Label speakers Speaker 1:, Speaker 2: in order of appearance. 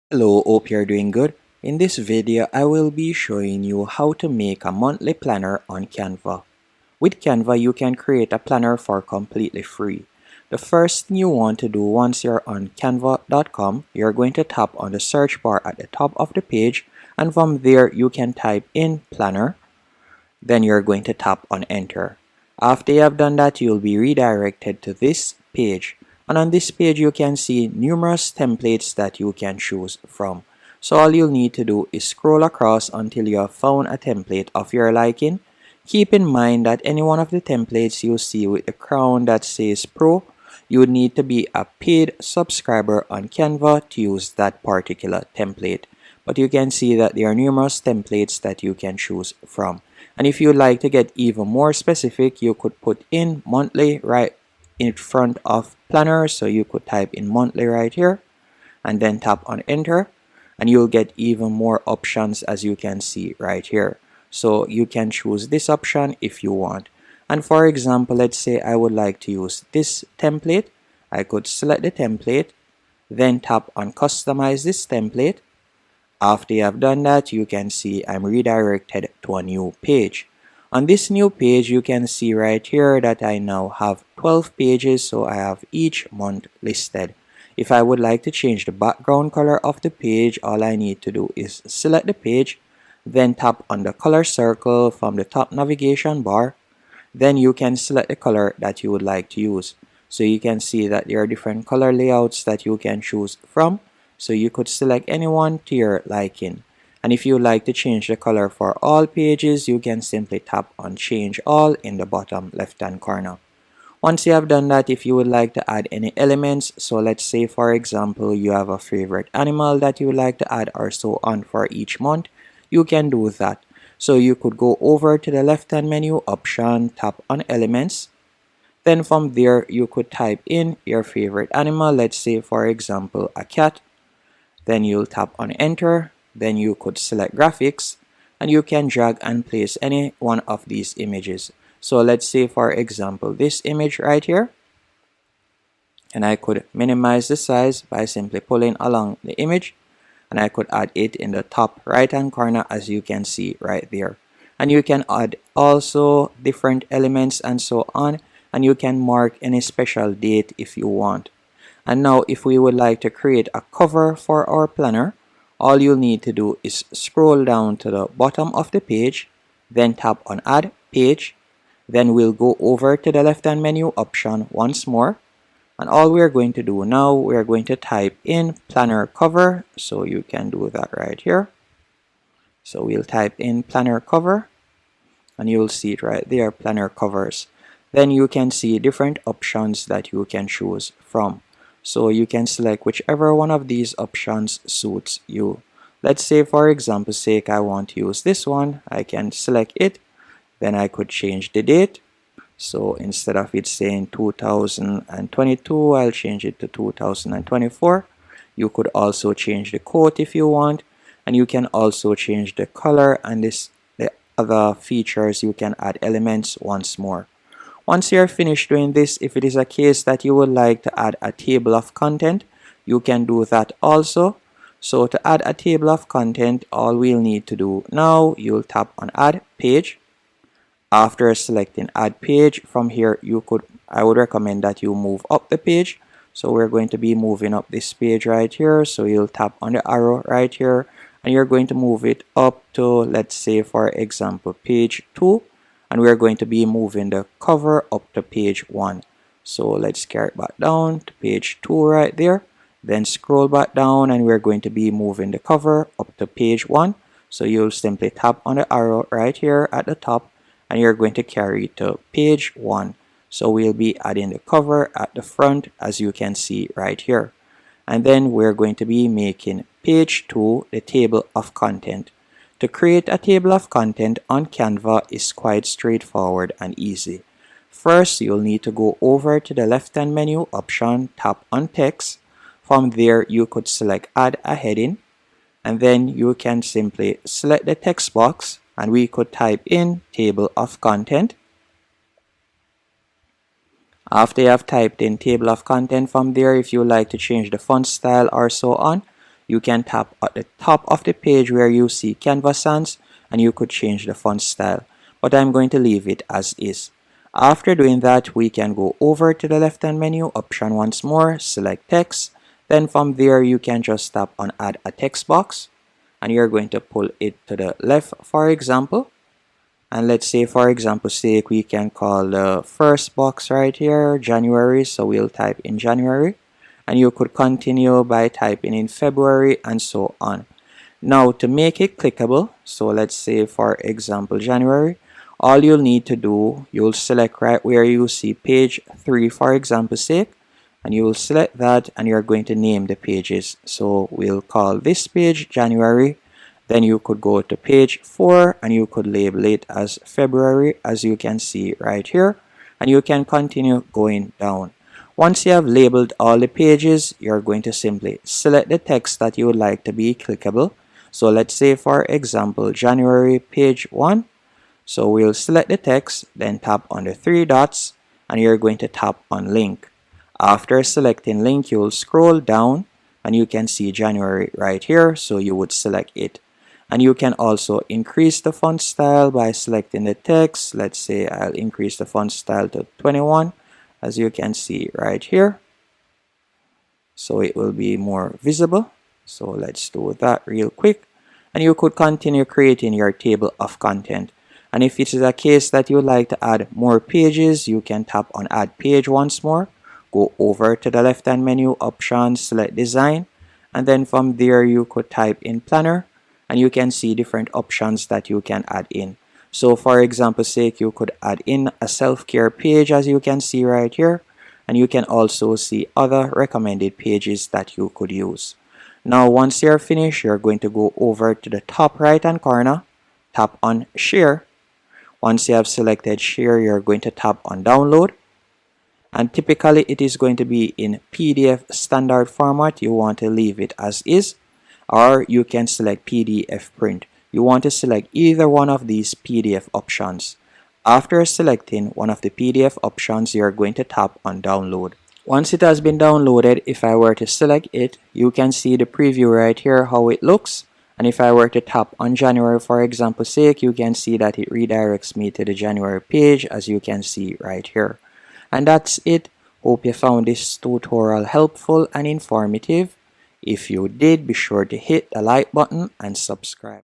Speaker 1: Hello, hope you're doing good. In this video, I will be showing you how to make a monthly planner on Canva. With Canva, you can create a planner for completely free. The first thing you want to do once you're on canva.com, you're going to tap on the search bar at the top of the page, and from there you can type in planner. Then you're going to tap on enter. After you have done that, you'll be redirected to this page. And on this page, you can see numerous templates that you can choose from. So all you'll need to do is scroll across until you have found a template of your liking. Keep in mind that any one of the templates you see with the crown that says Pro, you would need to be a paid subscriber on Canva to use that particular template. But you can see that there are numerous templates that you can choose from. And if you'd like to get even more specific, you could put in monthly right in front of planner. So you could type in monthly right here and then tap on enter, and you'll get even more options as you can see right here. So you can choose this option if you want. And for example, let's say I would like to use this template. I could select the template, then tap on customize this template. After you have done that, you can see I'm redirected to a new page. On this new page, you can see right here that I now have 12 pages, so I have each month listed. If I would like to change the background color of the page, all I need to do is select the page, then tap on the color circle from the top navigation bar. Then you can select the color that you would like to use. So you can see that there are different color layouts that you can choose from. So you could select any one to your liking. And if you like to change the color for all pages, you can simply tap on change all in the bottom left hand corner. Once you have done that, if you would like to add any elements, so let's say for example you have a favorite animal that you would like to add or so on for each month, you can do that. So you could go over to the left hand menu option, tap on elements. Then from there you could type in your favorite animal, let's say for example a cat. Then you'll tap on enter. Then you could select graphics, and you can drag and place any one of these images. So let's say for example this image right here, and I could minimize the size by simply pulling along the image, and I could add it in the top right hand corner as you can see right there. And you can add also different elements and so on, and you can mark any special date if you want. And now if we would like to create a cover for our planner, all you'll need to do is scroll down to the bottom of the page, then tap on add page. Then we'll go over to the left hand menu option once more. And all we're going to do now, we're going to type in planner cover. So you can do that right here. So we'll type in planner cover, and you'll see it right there, planner covers. Then you can see different options that you can choose from. So you can select whichever one of these options suits you. Let's say for example sake I want to use this one. I can select it. Then I could change the date. So instead of it saying 2022, I'll change it to 2024. You could also change the quote if you want. And you can also change the color and the other features. You can add elements once more. Once you're finished doing this, if it is a case that you would like to add a table of content, you can do that also. So to add a table of content, all we'll need to do now, you'll tap on add page. After selecting add page, from here I would recommend that you move up the page. So we're going to be moving up this page right here. So you'll tap on the arrow right here, and you're going to move it up to, let's say for example, page 2. And we're going to be moving the cover up to page 1. So let's carry it back down to page 2 right there. Then scroll back down, and we're going to be moving the cover up to page 1. So you'll simply tap on the arrow right here at the top, and you're going to carry it to page 1. So we'll be adding the cover at the front as you can see right here. And then we're going to be making page 2 the table of content. To create a table of content on Canva is quite straightforward and easy. First, you'll need to go over to the left hand menu option, tap on text. From there, you could select add a heading, and then you can simply select the text box, and we could type in table of content. After you have typed in table of content, from there, if you like to change the font style or so on, you can tap at the top of the page where you see Canva Sans and you could change the font style, but I'm going to leave it as is. After doing that, we can go over to the left hand menu, option once more, select text. Then from there you can just tap on add a text box and you're going to pull it to the left, for example. And let's say for example's sake we can call the first box right here January, so we'll type in January, and you could continue by typing in February and so on. Now to make it clickable, so let's say for example January, all you'll need to do, you'll select right where you see page 3 for example's sake, and you will select that and you're going to name the pages. So we'll call this page January. Then you could go to page 4 and you could label it as February, as you can see right here, and you can continue going down. Once you have labeled all the pages, you're going to simply select the text that you would like to be clickable. So let's say for example January page 1. So we'll select the text, then tap on the 3 dots and you're going to tap on link. After selecting link, you'll scroll down and you can see January right here, so you would select it. And you can also increase the font style by selecting the text. Let's say I'll increase the font style to 21, as you can see right here, so it will be more visible. So let's do that real quick, and you could continue creating your table of content. And if it is a case that you would like to add more pages, you can tap on add page once more, go over to the left hand menu, options, select design, and then from there you could type in planner and you can see different options that you can add in. So for example's sake, you could add in a self-care page, as you can see right here, and you can also see other recommended pages that you could use. Now once you're finished, you're going to go over to the top right hand corner, tap on share. Once you have selected share, you're going to tap on download, and typically it is going to be in PDF standard format. You want to leave it as is, or you can select PDF print. You want to select either one of these PDF options. After selecting one of the PDF options, you're going to tap on download. Once it has been downloaded, if I were to select it, you can see the preview right here how it looks. And if I were to tap on January for example's sake, you can see that it redirects me to the January page, as you can see right here. And that's it. Hope you found this tutorial helpful and informative. If you did, be sure to hit the like button and subscribe.